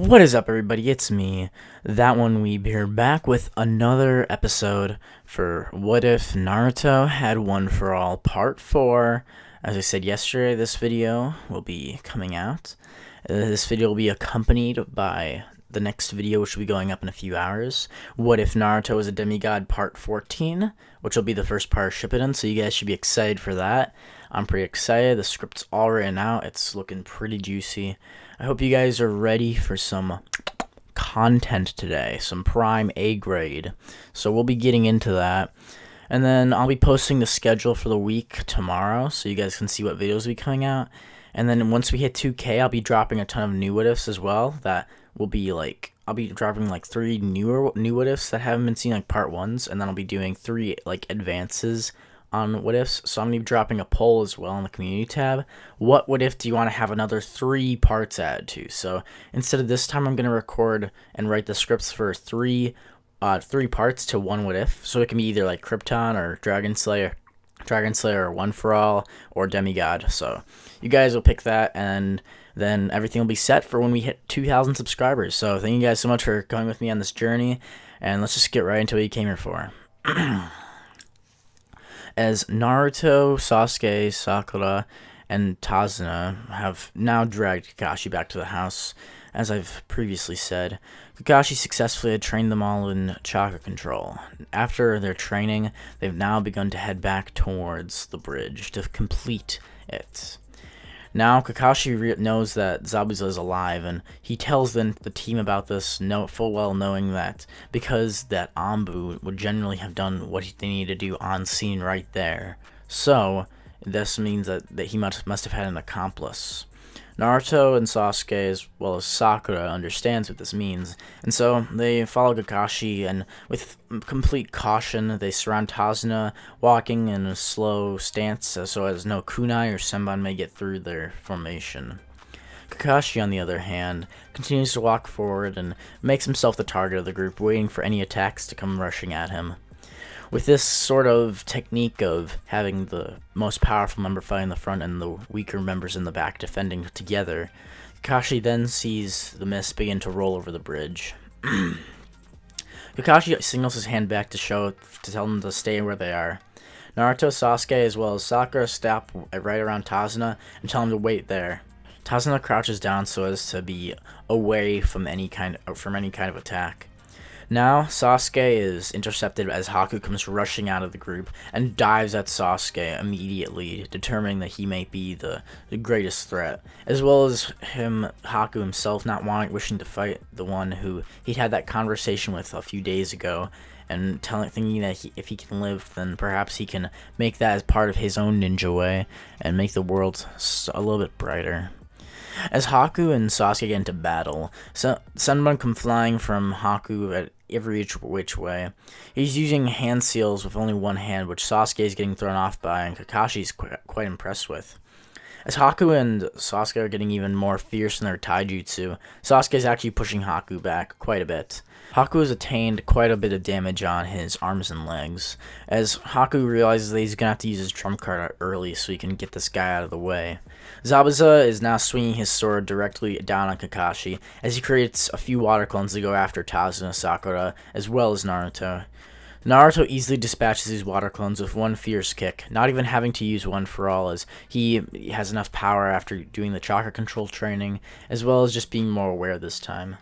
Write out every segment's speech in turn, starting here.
What is up, everybody? It's me, That One Weeb here, back with another episode for What If Naruto Had One for All Part 4. As I said yesterday, this video will be coming out. This video will be accompanied by the next video, which will be going up in a few hours. What If Naruto is a Demigod Part 14, which will be the first part of Shippuden, so you guys should be excited for that. I'm pretty excited. The script's all written out. It's looking pretty juicy. I hope you guys are ready for some content today, some prime A grade. So we'll be getting into that. And then I'll be posting the schedule for the week tomorrow, so you guys can see what videos will be coming out. And then once we hit 2K, I'll be dropping a ton of new what ifs as well. That will be like, I'll be dropping like 3 new what ifs that haven't been seen, like part 1s, and then I'll be doing 3 like advances on what ifs. So I'm gonna be dropping a poll as well in the community tab. What if do you want to have another 3 parts added to? So instead of this time, I'm gonna record and write the scripts for 3 parts to 1 what if. So it can be either like Krypton or Dragon Slayer, or One for All, or Demigod. So you guys will pick that, and then everything will be set for when we hit 2,000 subscribers. So thank you guys so much for going with me on this journey, and let's just get right into what you came here for. As Naruto, Sasuke, Sakura, and Tazuna have now dragged Kakashi back to the house, as I've previously said, Kakashi successfully had trained them all in chakra control. After their training, they've now begun to head back towards the bridge to complete it. Now, Kakashi knows that Zabuza is alive, and he tells the team about this, full well knowing that because that Anbu would generally have done what they needed to do on scene right there. So, this means that he must have had an accomplice. Naruto and Sasuke, as well as Sakura, understands what this means, and so they follow Kakashi, and with complete caution, they surround Tazuna, walking in a slow stance so as no kunai or senbon may get through their formation. Kakashi, on the other hand, continues to walk forward and makes himself the target of the group, waiting for any attacks to come rushing at him. With this sort of technique of having the most powerful member fighting in the front and the weaker members in the back defending together, Kakashi then sees the mist begin to roll over the bridge. Kakashi signals his hand back to tell them to stay where they are. Naruto, Sasuke, as well as Sakura stop right around Tazuna and tell him to wait there. Tazuna crouches down so as to be away from any kind of attack. Now, Sasuke is intercepted as Haku comes rushing out of the group and dives at Sasuke immediately, determining that he may be the greatest threat, as well as Haku himself not wishing to fight the one who he'd had that conversation with a few days ago, and thinking that if he can live, then perhaps he can make that as part of his own ninja way and make the world a little bit brighter. As Haku and Sasuke get into battle, Senbon come flying from Haku at every which way. He's using hand seals with only one hand, which Sasuke is getting thrown off by, and Kakashi is quite impressed with. As Haku and Sasuke are getting even more fierce in their taijutsu, Sasuke is actually pushing Haku back quite a bit. Haku has attained quite a bit of damage on his arms and legs, as Haku realizes that he's going to have to use his trump card early so he can get this guy out of the way. Zabuza is now swinging his sword directly down on Kakashi, as he creates a few water clones to go after Tazuna, Sakura, as well as Naruto. Naruto easily dispatches these water clones with one fierce kick, not even having to use One for All, as he has enough power after doing the chakra control training, as well as just being more aware this time.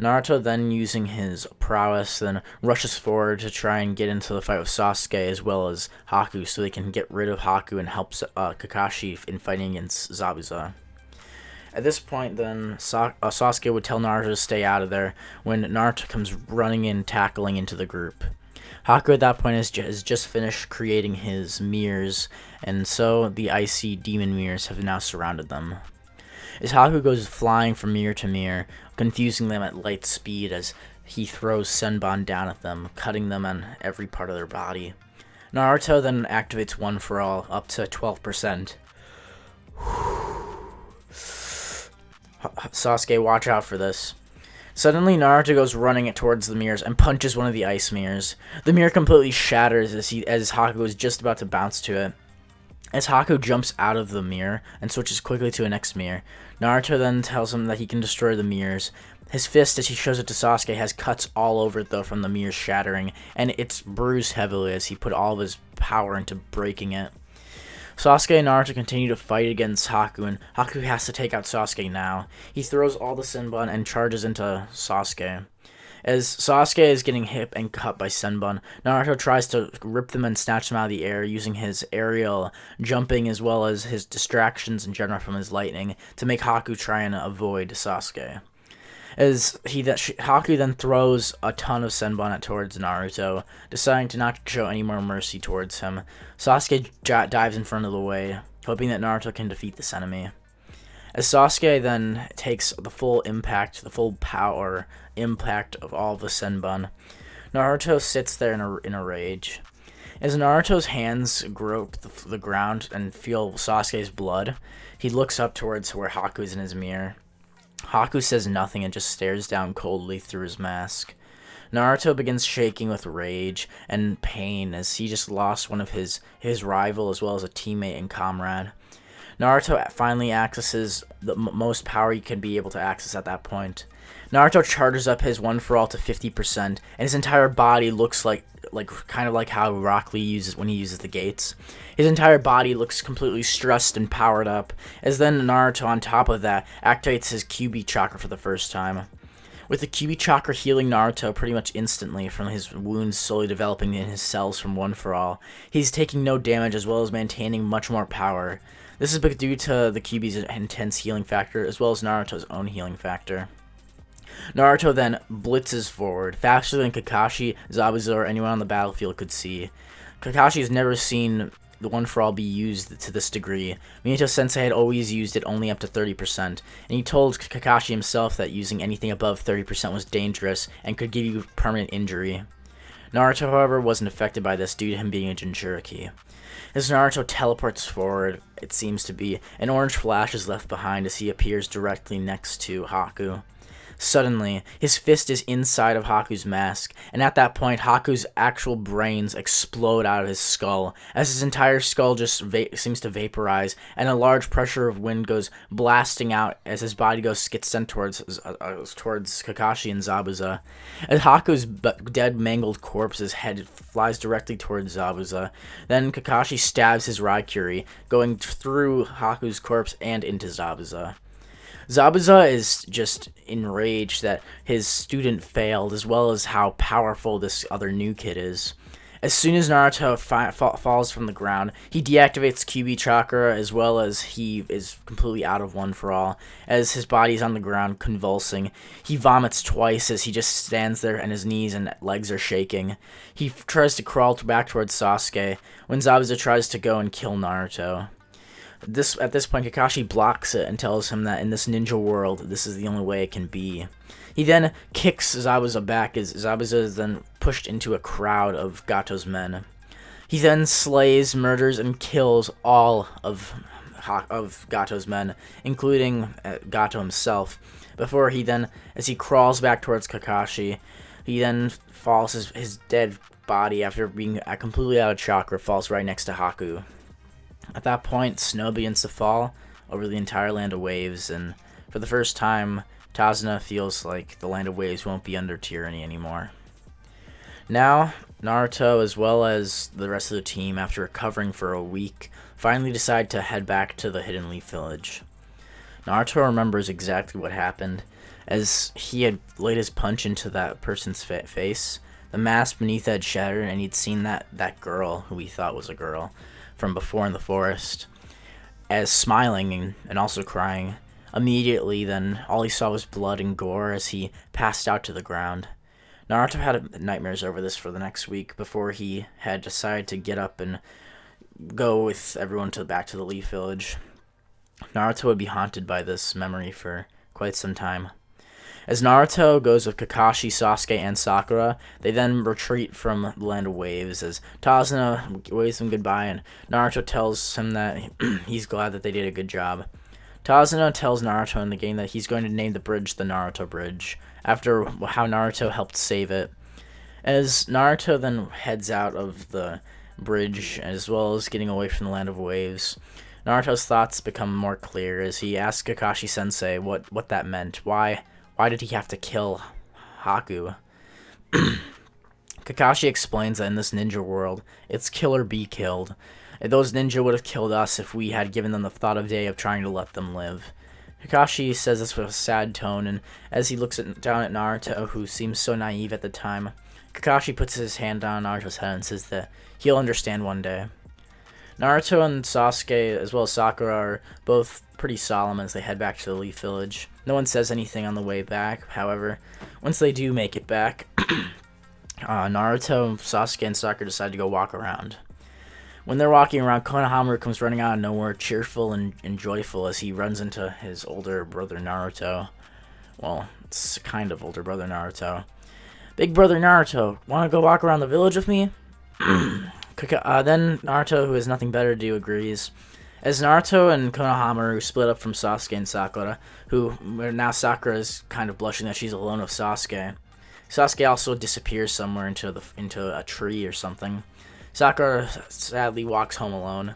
Naruto then, using his prowess, then rushes forward to try and get into the fight with Sasuke as well as Haku, so they can get rid of Haku and help Kakashi in fighting against Zabuza. At this point, then, Sasuke would tell Naruto to stay out of there when Naruto comes running in, tackling into the group. Haku at that point has just finished creating his mirrors, and so the icy demon mirrors have now surrounded them. As Haku goes flying from mirror to mirror, confusing them at light speed as he throws senbon down at them, cutting them on every part of their body. Naruto then activates One for All up to 12%. Sasuke, watch out for this. Suddenly, Naruto goes running towards the mirrors and punches one of the ice mirrors. The mirror completely shatters as Haku is just about to bounce to it. As Haku jumps out of the mirror and switches quickly to a next mirror, Naruto then tells him that he can destroy the mirrors, His fist, as he shows it to Sasuke, has cuts all over it though from the mirror shattering, and it's bruised heavily as he put all of his power into breaking it. Sasuke and Naruto continue to fight against Haku, and Haku has to take out Sasuke now. He throws all the Senbon and charges into Sasuke. As Sasuke is getting hit and cut by Senbon, Naruto tries to rip them and snatch them out of the air using his aerial jumping as well as his distractions in general from his lightning to make Haku try and avoid Sasuke. As Haku then throws a ton of Senbon towards Naruto, deciding to not show any more mercy towards him. Sasuke dives in front of the way, hoping that Naruto can defeat this enemy. As Sasuke then takes the full power impact of all the Senbon, Naruto sits there in a rage. As Naruto's hands grope the ground and feel Sasuke's blood, he looks up towards where Haku is in his mirror. Haku says nothing and just stares down coldly through his mask. Naruto begins shaking with rage and pain as he just lost one of his rival as well as a teammate and comrade. Naruto finally accesses the most power he can be able to access at that point. Naruto charges up his One For All to 50%, and his entire body looks like kind of like how Rock Lee uses when he uses the gates. His entire body looks completely stressed and powered up, as then Naruto on top of that activates his QB chakra for the first time. With the QB chakra healing Naruto pretty much instantly from his wounds slowly developing in his cells from One For All, he's taking no damage as well as maintaining much more power. This is due to the QB's intense healing factor as well as Naruto's own healing factor. Naruto then blitzes forward, faster than Kakashi, Zabuza, or anyone on the battlefield could see. Kakashi has never seen the One For All be used to this degree. Minato Sensei had always used it only up to 30%, and he told Kakashi himself that using anything above 30% was dangerous and could give you permanent injury. Naruto, however, wasn't affected by this due to him being a Jinchuriki. As Naruto teleports forward, it seems to be, an orange flash is left behind as he appears directly next to Haku. Suddenly, his fist is inside of Haku's mask, and at that point, Haku's actual brains explode out of his skull, as his entire skull just seems to vaporize, and a large pressure of wind goes blasting out as his body gets sent towards Kakashi and Zabuza. As Haku's dead, mangled corpse's head flies directly towards Zabuza, then Kakashi stabs his Raikiri, going through Haku's corpse and into Zabuza. Zabuza is just enraged that his student failed, as well as how powerful this other new kid is. As soon as Naruto falls from the ground, he deactivates QB chakra, as well as he is completely out of One For All. As his body is on the ground, convulsing, he vomits twice as he just stands there and his knees and legs are shaking. He tries to crawl back towards Sasuke, when Zabuza tries to go and kill Naruto. At this point, Kakashi blocks it and tells him that in this ninja world, this is the only way it can be. He then kicks Zabuza back as Zabuza is then pushed into a crowd of Gato's men. He then slays, murders, and kills all of Gato's men, including Gato himself, before he then, as he crawls back towards Kakashi, he then falls, his dead body, after being completely out of chakra, falls right next to Haku. At that point, snow begins to fall over the entire Land of Waves, and for the first time, Tazuna feels like the Land of Waves won't be under tyranny anymore. Now, Naruto, as well as the rest of the team, after recovering for a week, finally decide to head back to the Hidden Leaf Village. Naruto remembers exactly what happened. As he had laid his punch into that person's face, the mask beneath had shattered, and he'd seen that girl, who he thought was a girl, from before in the forest, as smiling and also crying. Immediately then, all he saw was blood and gore as he passed out to the ground. Naruto had nightmares over this for the next week before he had decided to get up and go with everyone back to the Leaf Village. Naruto would be haunted by this memory for quite some time. As Naruto goes with Kakashi, Sasuke, and Sakura, they then retreat from the Land of Waves as Tazuna waves them goodbye and Naruto tells him that he's glad that they did a good job. Tazuna tells Naruto in the game that he's going to name the bridge the Naruto Bridge, after how Naruto helped save it. As Naruto then heads out of the bridge, as well as getting away from the Land of Waves, Naruto's thoughts become more clear as he asks Kakashi Sensei what that meant. Why Why did he have to kill Haku? Kakashi explains that in this ninja world, it's kill or be killed. Those ninja would have killed us if we had given them the thought of day of trying to let them live. Kakashi says this with a sad tone, and as he looks down at Naruto, who seems so naive at the time, Kakashi puts his hand on Naruto's head and says that he'll understand one day. Naruto and Sasuke, as well as Sakura, are both pretty solemn as they head back to the Leaf Village. No one says anything on the way back, however, once they do make it back, Naruto, Sasuke, and Sakura decide to go walk around. When they're walking around, Konohamaru comes running out of nowhere, cheerful and joyful as he runs into his older brother Naruto. Well, it's kind of older brother Naruto. Big brother Naruto, want to go walk around the village with me? Then Naruto, who has nothing better to do, agrees. As Naruto and Konohamaru split up from Sasuke and Sakura, who now Sakura is kind of blushing that she's alone with Sasuke. Sasuke also disappears somewhere into a tree or something. Sakura sadly walks home alone.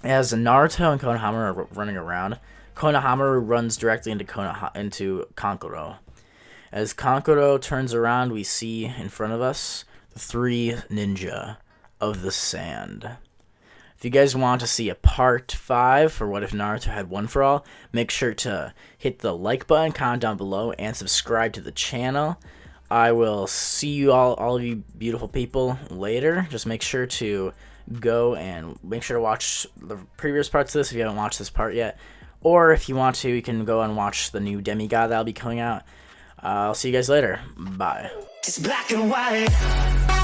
As Naruto and Konohamaru are running around, Konohamaru runs directly into Kankuro. As Kankuro turns around, we see in front of us the 3 ninja of the sand. If you guys want to see a part 5 for What If Naruto Had One For All, make sure to hit the like button, comment down below, and subscribe to the channel. I will see you all of you beautiful people later. Just make sure to go and make sure to watch the previous parts of this if you haven't watched this part yet. Or if you want to, you can go and watch the new Demigod that'll be coming out. I'll see you guys later. Bye. It's black and white.